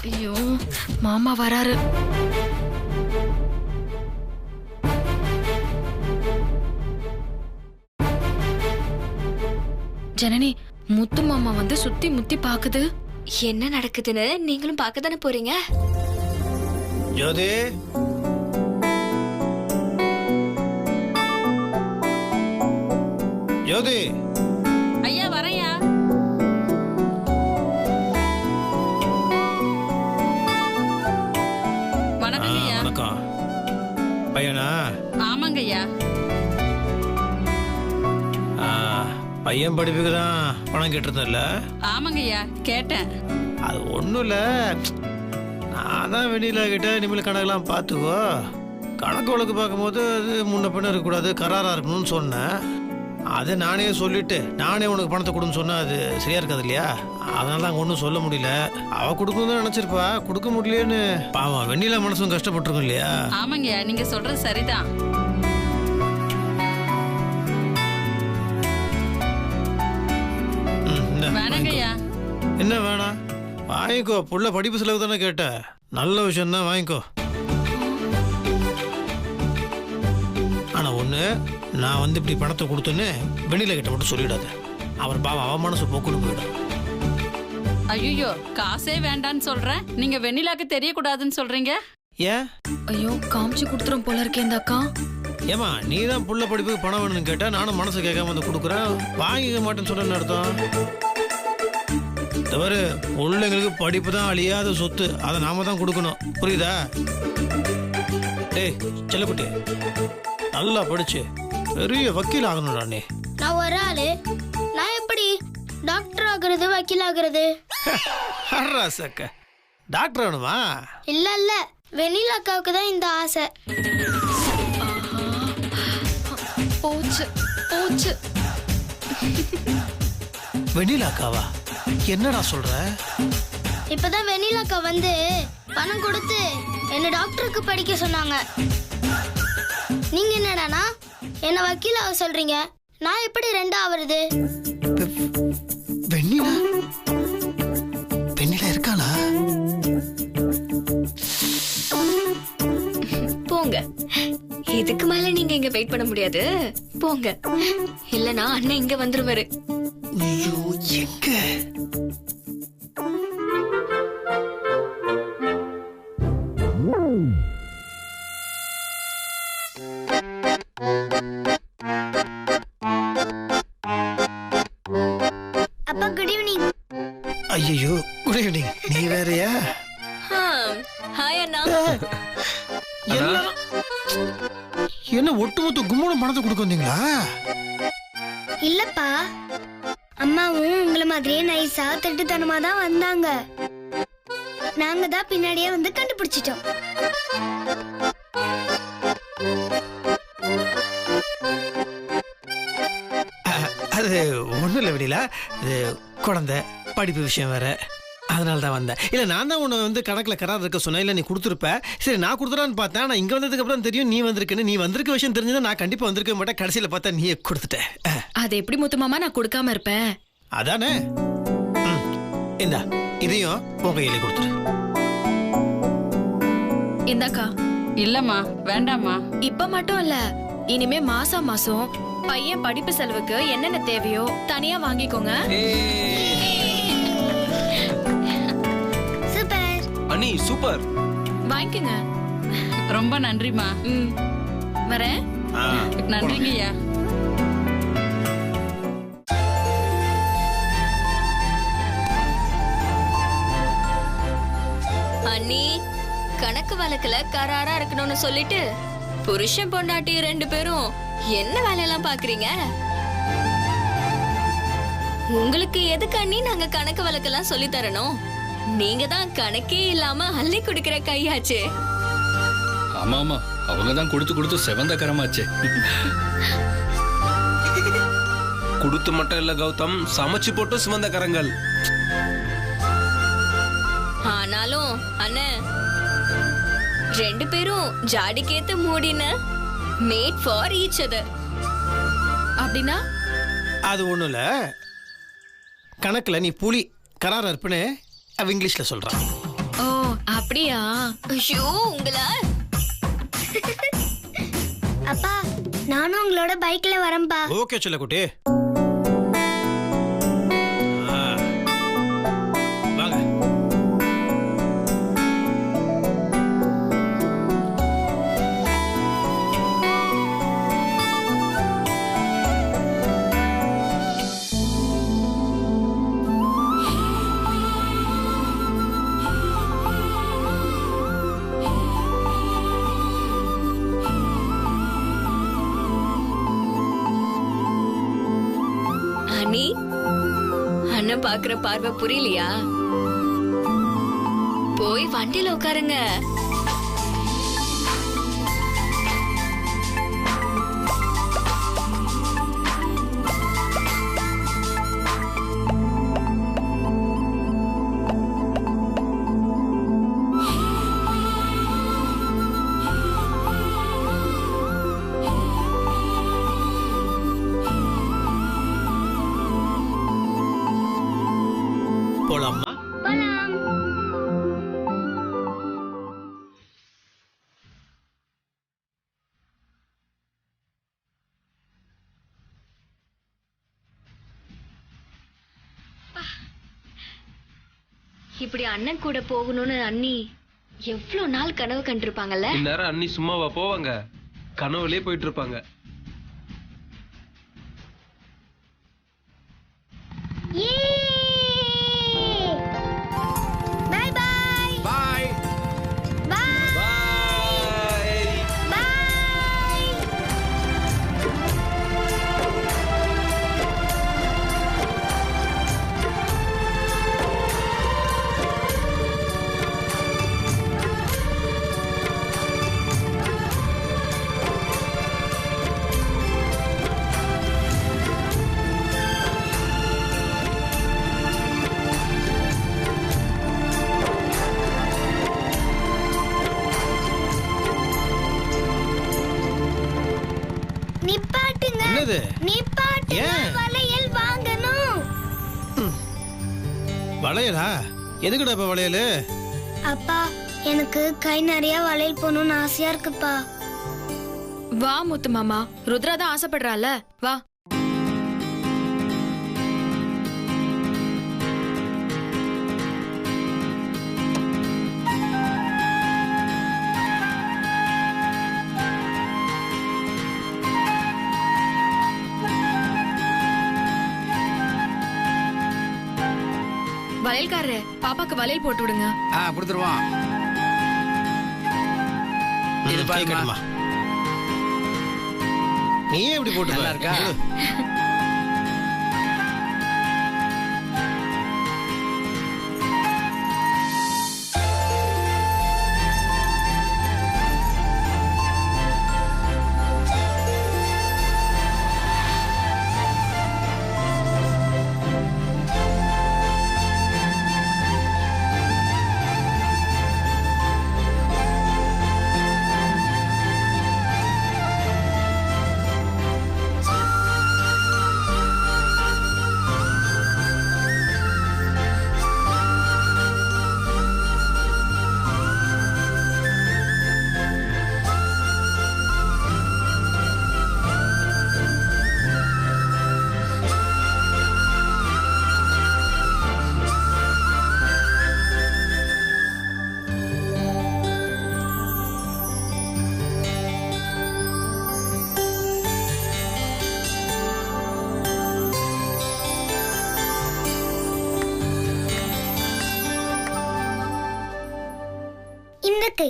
ஐயோ மாமா வராரு. ஜனனி, முத்து மாமா வந்து சுத்தி முத்தி பாக்குது. என்ன நடக்குதுன்னு நீங்களும் பார்க்க தானே போறீங்க. ஜோதி, ஜோதி. ஐயா வரையா. வணக்கம் ஐயா. வணக்கம். பையனா? ஆமாங்க ஐயா. பையன் படிப்புக்கு தான் பணம் கேட்டிருந்தேன்ல? ஆமாங்க ஐயா, கேட்டேன். அது ஒன்றும் இல்லை, நான் தான் வெண்ணிலா கிட்ட இனிமேல் கணக்கெல்லாம் பார்த்துக்கோ, கணக்கு வழக்கு பார்க்கும்போது அது முன்ன பின்ன இருக்கக்கூடாது, கராராக இருக்கணும்னு சொன்னேன். அதை நானே சொல்லிட்டு நானே உனக்கு பணத்தை கொடுன்னு சொன்னால் அது சரியா இருக்காது இல்லையா? அதனால தான் ஒன்றும் சொல்ல முடியல. அவள் கொடுக்கணும் தான் நினச்சிருப்பா, கொடுக்க முடியலன்னு பாவம் வெண்ணிலா மனசும் கஷ்டப்பட்டுருக்கும் இல்லையா? ஆமாங்கய்யா, நீங்க சொல்றது சரிதான். வேணாங்கய்யா. என்ன வேணாம்? வாங்கிக்கோ, புள்ள படிப்பு செலவு தானே கேட்ட, நல்ல விஷயம் தான், வாங்கிக்கோ. ஆனா ஒண்ணு, நான் வந்து இப்படி பணத்தை கொடுத்தேன்னு வெண்ணிலா கிட்ட மட்டும் சொல்லிடாத. அவர் பாவம் அவ மனசு போக்குன்னு போயிடும். ஐயோ, காசே வேண்டான்னு சொல்றேன், நீங்க வெண்ணிலாக்கு தெரியக்கூடாதுன்னு சொல்றீங்க. ஏன்? ஐயோ, காமிச்சு கொடுத்துரும் போல இருக்கே இந்த அக்கா. ஏமா, நீ தான் புள்ள படிப்புக்கு பணம் வேணும்னு கேட்டா, நானும் மனசு கேட்காம வந்து கொடுக்குறேன். வாங்கிக்க மாட்டேன்னு சொன்னேன்னு அர்த்தம். தவிர பிள்ளைங்களுக்கு படிப்பு தான் அழியாத சொத்து, அதை நாம தான் கொடுக்கணும், புரியுதா? டேய் செல்லக்குட்டி, நல்லா படிச்சு பெரிய வக்கீல் ஆகணும்டா நீ. நான் ஒரு ஆளு, நான் எப்படி டாக்டர் ஆகுறது, வக்கீல் ஆகுறது? சக்க டாக்டர் வேணுமா? இல்ல இல்ல, வெண்ணிலா அக்காவுக்கு தான் இந்த ஆசை. போச்சு போச்சு. வெண்ணிலா அக்காவா? என்னடா சொல்ற? இப்பதான் வெண்ணிலா அக்கா வந்து பணம் கொடுத்து என்ன டாக்டருக்கு படிக்க சொன்னாங்க. நீங்க என்னடானா என்ன வக்கீல் ஆக சொல்றீங்க? நான் எப்படி ரெண்டா ஆவறது? வெண்ணிலா வெண்ணிலா இருக்காளா? போங்க, இதுக்கு மேல நீங்க இங்க வெயிட் பண்ண முடியாது, போங்க. இல்லனா அண்ணன் இங்க வந்துருவாரு. ஐயோ, எங்க? அப்பா குட் ஈவினிங். ஐயோ, குட் ஈவினிங். நீ வேறயா? ஹாய் அண்ணா. என்ன ஒட்டுமொத்த கும்முன பணத்தை கொடுக்க வந்தீங்களா? இல்லப்பா, அம்மாவும் உங்களை மாதிரியே நைஸா திட்டுத்தனமா தான் வந்தாங்க. நாங்க தான் பின்னாடியே வந்து கண்டுபிடிச்சிட்டோம். அது ஒன்றும் இல்லை வெண்ணிலா, இது குழந்தை படிப்பு விஷயம் வேற, அதனால தான் வந்தேன். இல்லை, நான் தான் உன்னை வந்து கணக்கில் கரார் இருக்க சொன்னேன், இல்லை நீ கொடுத்துருப்ப. சரி, நான் கொடுத்துறான்னு பார்த்தேன், நான் இங்கே வந்ததுக்கு அப்புறம் தெரியும் நீ வந்திருக்கேன்னு. நீ வந்திருக்க விஷயம் தெரிஞ்சதான் நான் கண்டிப்பாக வந்திருக்க மாட்டேன். கடைசியில் பார்த்தா நீயே கொடுத்துட்டேன். அது எப்படி முத்து மாமா நான் கொடுக்காம இருப்பேன்? அதானே. இந்தா, இதையும் உன் கையில கொடுத்துரு. இந்தாக்கா. இல்லம்மா, வேண்டாம்மா. இப்ப மட்டும் இல்ல, இனிமே மாசம் மாசம் பையன் படிப்பு செலவுக்கு என்னென்ன தேவையோ தனியா வாங்கிக்கோங்க. சூப்பர் அண்ணி, சூப்பர். வாங்கிக்கோங்க. ரொம்ப நன்றிமா. வரேன். நன்றிங்கய்யா. அண்ணி, கணக்கு வழக்குல கராரா இருக்கணும்னு சொல்லிட்டு புருஷன் பொண்டாட்டி 2 பேரும் என்ன வேலையெல்லாம் பாக்குறீங்க? உங்களுக்கு எதுக்கு அண்ணி நாங்க கணக்கு வழக்கெல்லாம் சொல்லி தரணும்? நீங்க தான் கணக்கே இல்லாம அள்ளி குடுக்கிற கையாச்சு. ஆமா ஆமா, அவங்க தான் கொடுத்து கொடுத்து செவந்த கரமாச்சு. கொடுத்து மட்டும் இல்ல கௌதம், சமைச்சு போட்டு சிவந்த கரங்கள். ஆனாலும் அண்ணன் 2 பேரும் ஜாடிக்கேத்த மூடின மேட் ஃபார் ஈச் அதர். அப்படின்னா அது ஒன்றும் இல்லை, கணக்கில் நீ புலி கரார இருப்புன்னு அவ இங்கிலீஷில் சொல்கிறான். ஓ அப்படியா? ஐயோ உங்களா. அப்பா நானும் உங்களோட பைக்ல வரேன்பா. ஓகே செல்லக்குட்டி. வாங்க. அண்ணி, அண்ணன் பாக்குற பார்வை புரியலையா? போய் வண்டியில உட்காருங்க. போலாமா? இப்படி அண்ணன் கூட போகணும்னு அண்ணி எவ்வளவு நாள் கனவு கண்டிருப்பாங்கல்ல. இந்நேரம் அண்ணி சும்மாவா போவாங்க? கனவுலயே போயிட்டு இருப்பாங்க. Bye bye. Bye bye bye. Bye. நிப்பாட்டுங்க. என்னது? நிப்பாட்டுங்க. ஏன்? வளையல் வாங்கணும். வளையலா? எதுக்குடா இப்ப வளையலு? அப்பா எனக்கு கை நிறைய வளையல் போகணும்னு ஆசையா இருக்குப்பா. வா முத்து மாமா, ருத்ரா தான் ஆசைப்படுறால, வா. வளையல்காரரு, பாப்பாக்கு வளையல் போட்டு விடுங்க. கொடுத்துருவோம். இது பாருமா. கேட்கணுமா? நீ எப்படி போட்டு நல்லா இருக்கா? இந்த கை.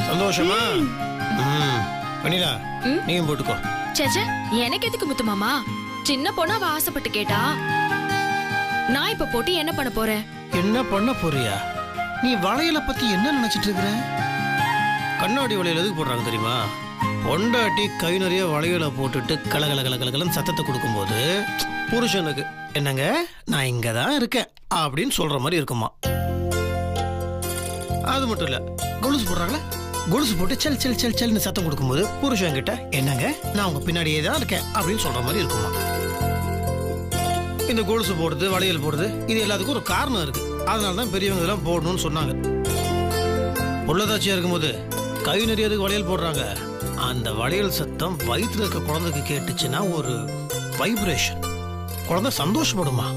சந்தோஷமா? வெண்ணிலா நீயும் போட்டுக்கோ. சேச்சே, எனக்கு எதுக்கு முத்து மாமா? சின்ன பொண்ணு அவ ஆசைப்பட்டு கேட்டா. நான் இப்ப போட்டு என்ன பண்ண போறேன்? என்ன பண்ண போறியா? நீ வளையலை பத்தி என்ன நினைச்சிட்டு இருக்கிற? கண்ணாடி வளையல் எதுக்கு போடுறாங்க தெரியுமா? பொண்டாட்டி கை நிறைய வளையலை போட்டுட்டு கலகல கலகலன்னு சத்தத்தை கொடுக்கும்போது புருஷனுக்கு என்னங்க நான் இங்க தான் இருக்கேன் அப்படின்னு சொல்ற மாதிரி இருக்குமா. அது மட்டும் இல்ல, கொலுசு போடுறாங்களே, கொலுசு போட்டு செல் செல் செல் செல்னு சத்தம் கொடுக்கும்போது புருஷன் கிட்ட என்னங்க நான் உங்க பின்னாடியே தான் இருக்கேன் அப்படின்னு சொல்ற மாதிரி இருக்குமா. இந்த கொலுசு போடுறது, வளையல் போடுறது, இது எல்லாத்துக்கும் ஒரு காரணம் இருக்கு. அதனாலதான் பெரியவங்க இதெல்லாம் போடணும்னு சொன்னாங்க. உள்ளதாச்சியா இருக்கும்போது கை நிறையதுக்கு வளையல் போடுறாங்க. அந்த வளையல் சத்தம் வயிற்றுல இருக்க குழந்தைக்கு கேட்டுச்சுன்னா ஒரு வைப்ரேஷன், குழந்தை சந்தோஷப்படுமா.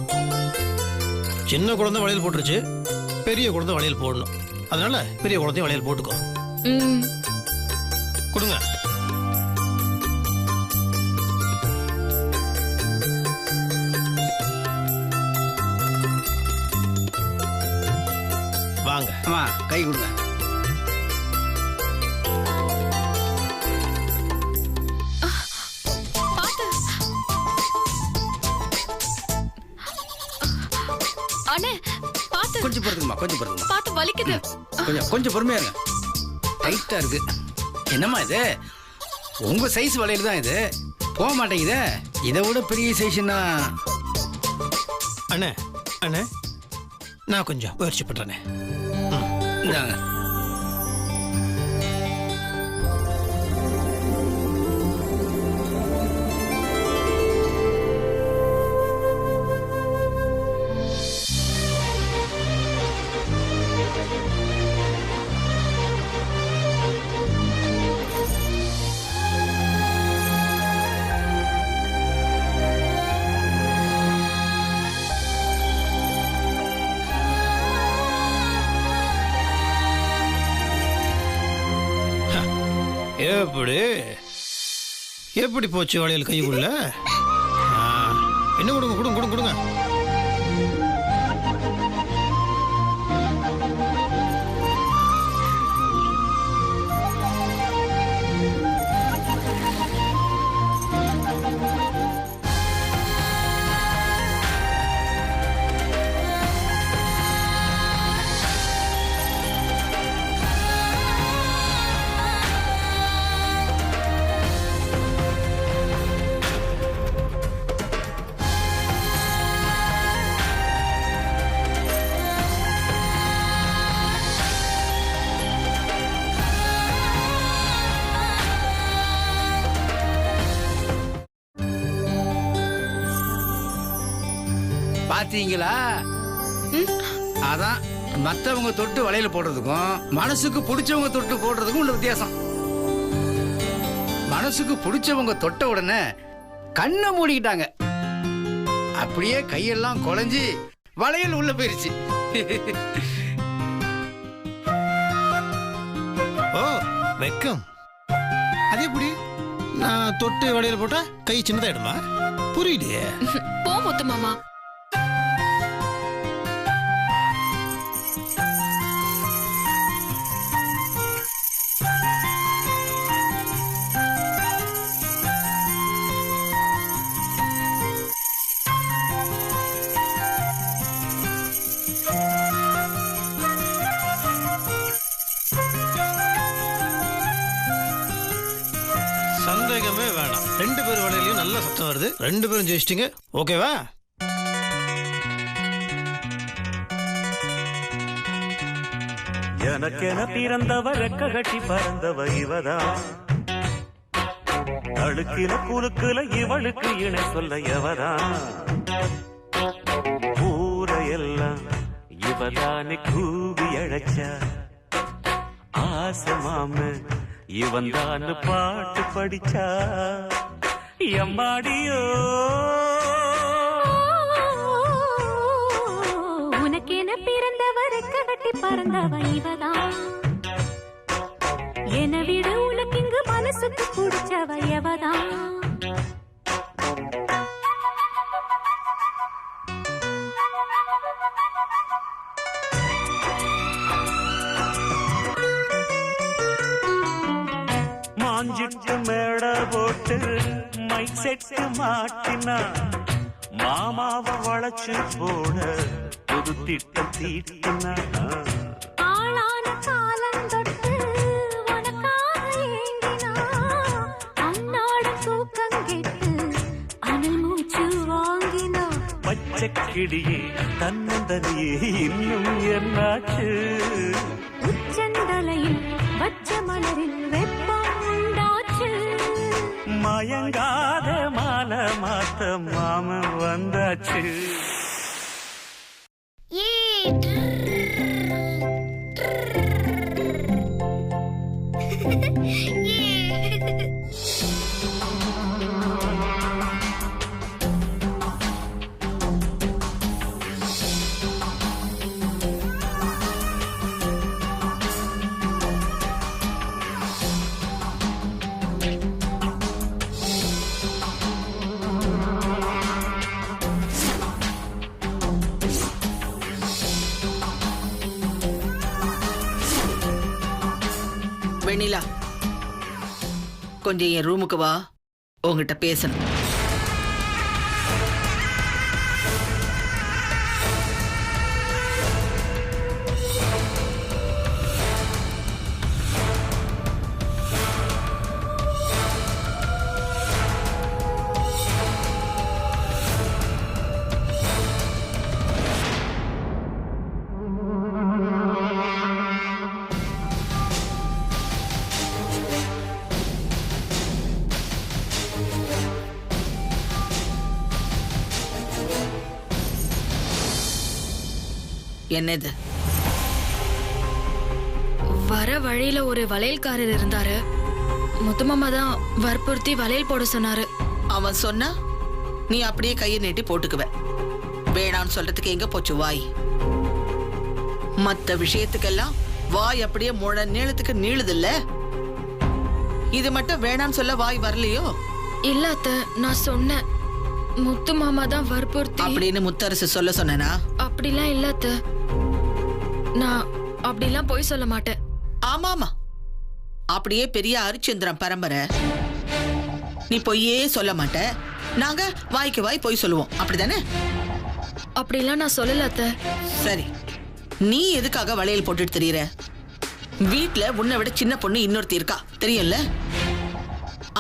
சின்ன குழந்தை வளையல் போட்டுருச்சு, பெரிய குழந்தை வளையல் போடணும். அதனால பெரிய குழந்தையும் வளையல் போட்டுக்கோ. கொடுங்க. வாங்க. அம்மா கை கொடுங்க. அண்ணே பாத்து. கொஞ்சம் பொறுத்துக்குமா, கொஞ்சம் பொறுத்துக்குமா. பாத்து வலிக்குது. கொஞ்சம் பொறுமையா இருங்க. டைட்டா இருக்கு. என்னம்மா இது? உங்க சைஸ் வளையல் தான் இது, போக மாட்டேங்குதே. இதை விட பெரிய சைஸ்னா. அண்ணே அண்ணே நான் கொஞ்சம் முயற்சி பண்றேனே. இந்தாங்க. எப்படி எப்படி போச்சு வளையல் கைக்குள்ள? என்ன கொடுங்க கொடுங்க கொடுங்க கொடுங்க. பாத்தீங்களா? அதான் மத்தவங்க தொட்டு வளையல போடுறதுக்கும் மனசுக்கு பிடிச்சவங்க தொட்டு போடுறதுக்கும் உள்ள வித்தியாசம். மனசுக்கு பிடிச்சவங்க தொட்ட உடனே கண்ணை மூடிக்கிட்டாங்க, அப்படியே கையெல்லாம் குழஞ்சி வளையல் உள்ள போயிருச்சு. ஓ வெக்கம். அது எப்படி? நான் தொட்டு வளையல் போட்டா கை சின்னதாயிடுமா? புரியலையே. போ முத்து மாமா. சந்தேகமே வேணாம், ரெண்டு பேர் வளையலையும் நல்ல சத்தம் வருது. ரெண்டு பேரும் ஜெயிச்சிட்டீங்க. ஓகேவா? எனக்கென பிறந்தவ ரெக்க கட்டி பறந்தவ இவதான், அழுக்கில குலுக்குல இவளுக்கு இணை சொல்ல எவதான், ஊரையெல்லாம் இவதானே கூவி அழைச்ச ஆசை மாம இவன் தான் பாட்டு படிச்சா எம்மாடியோ. உனக்கென பிறந்தவர் கட்டி பறந்தவ இவதான், என விட உனக்கு இங்கு மனசுக்கு பிடிச்சவ எவதான். மாஞ்சிட்டு மேட போட்டு மைக் செட்டு மாட்டினா மாமாவை வளைச்சு போட புது திட்டம் தீட்டினா ஆளான காலம் தொட்டு உனக்காக ஏங்கினா அன்னாட தூக்கம் கெட்டு அனல் மூச்சு வாங்கினா பச்சைக்கிடியே தன்னந்தனியே இன்னும் என்னாச்சு உச்சந்தலையில் வச்ச மலரில் வெப்பம் உண்டாச்சு மயங்காத மாலை மாத்த மாமன் வந்தாச்சு வெண்ணிலா, கொஞ்சம் என் ரூமுக்கு வா, உங்ககிட்ட பேசணும். என்னது? வர வழியில ஒரு வளையல்காரர் இருந்தாரு. முத்துமாமா தான் வற்புறுத்தி வளையல் போட சொன்னாரு. அவன் சொன்னா நீ அப்படியே கையை நீட்டி போட்டுக்குவ. வேணான்னு சொல்றதுக்கு எங்க போச்சு வாய்? மத்த விஷயத்துக்கெல்லாம் வாய் அப்படியே முழ நீளத்துக்கு நீளுதில்ல. இது மட்டும் வேணான்னு சொல்ல வாய் வரலையோ? இல்ல அத்தை, நான் சொன்னேன். முத்துமாமா தான் வற்புறுத்தி அப்படின்னு முத்தரசு சொல்ல சொன்னா? அப்படிலாம் இல்ல அத்தை, நான் அப்படிலாம் போய் சொல்ல மாட்டேன். ஆமாமா, அப்படியே பெரிய அரிச்சந்திரன் பரம்பரை. நீ பொய்யே சொல்ல மாட்ட, நாங்க வாய்க்கு வாய் பொய் சொல்லுவோம், அப்படிதானே? அப்படிலாம் நான் சொல்லல அத்தை. சரி, நீ எதுக்காக வளையல் போட்டுட்டு தெரியற? வீட்டுல உன்னை விட சின்ன பொண்ணு இன்னொருத்தி இருக்கா, தெரியும்ல?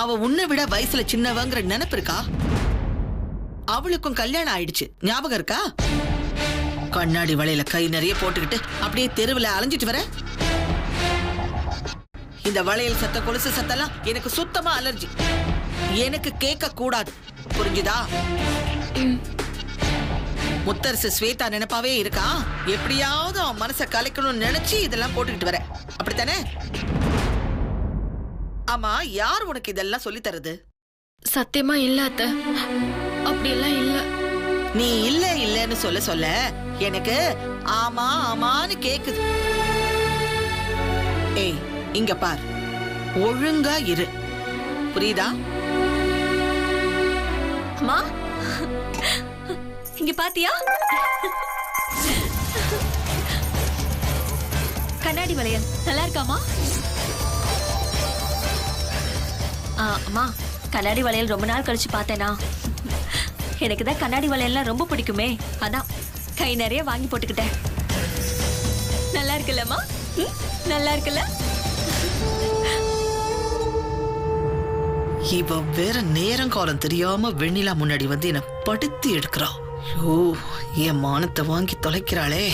அவ உன்னை விட வயசுல சின்னவங்கிற நினைப்பு இருக்கா? அவளுக்கும் கல்யாணம் ஆயிடுச்சு, ஞாபகம் இருக்கா? கண்ணாடி வளையல கை நிறைய போட்டுக்கிட்டு அப்படியே தெருவில் அலைஞ்சிட்டு வர. இந்த வளையல் சத்த கொலுசு சத்தெல்லாம் எனக்கு சுத்தமா அலர்ஜி. எனக்கு கேட்க கூடாது, புரிஞ்சுதா? முத்தரசு ஸ்வேதா நினைப்பாவே இருக்கா. எப்படியாவது அவன் மனசை கலைக்கணும்னு நினைச்சு இதெல்லாம் போட்டுக்கிட்டு வர, அப்படித்தானே? ஆமா, யார் உனக்கு இதெல்லாம் சொல்லி தருது? சத்தியமா இல்ல அத்தை, அப்படியெல்லாம் இல்ல. நீ இல்ல இல்லன்னு சொல்ல சொல்ல எனக்கு ஆமா ஆமான்னு கேக்குது. ஏய், இங்க பார், ஒழுங்கா இரு, புரியுதா? அம்மா, இங்க பாத்தியா? கண்ணாடி வளையல் நல்லா இருக்காமா? அம்மா, கண்ணாடி வளையல் ரொம்ப நாள் கழிச்சு பார்த்தேனா. எனக்கு தான் கண்ணாடி வளையல்லாம் ரொம்ப பிடிக்குமே, அதான் கை நிறைய வாங்கி போட்டுக்கிட்டேன். நல்லா இருக்குல்லம்மா? நல்லா இருக்குல்ல? இவ வேற நேரம் காலம் தெரியாம வெண்ணிலா முன்னாடி வந்து என்ன படுத்தி எடுக்கிறா. ஐயோ, என் மானத்தை வாங்கி தொலைக்கிறாளே.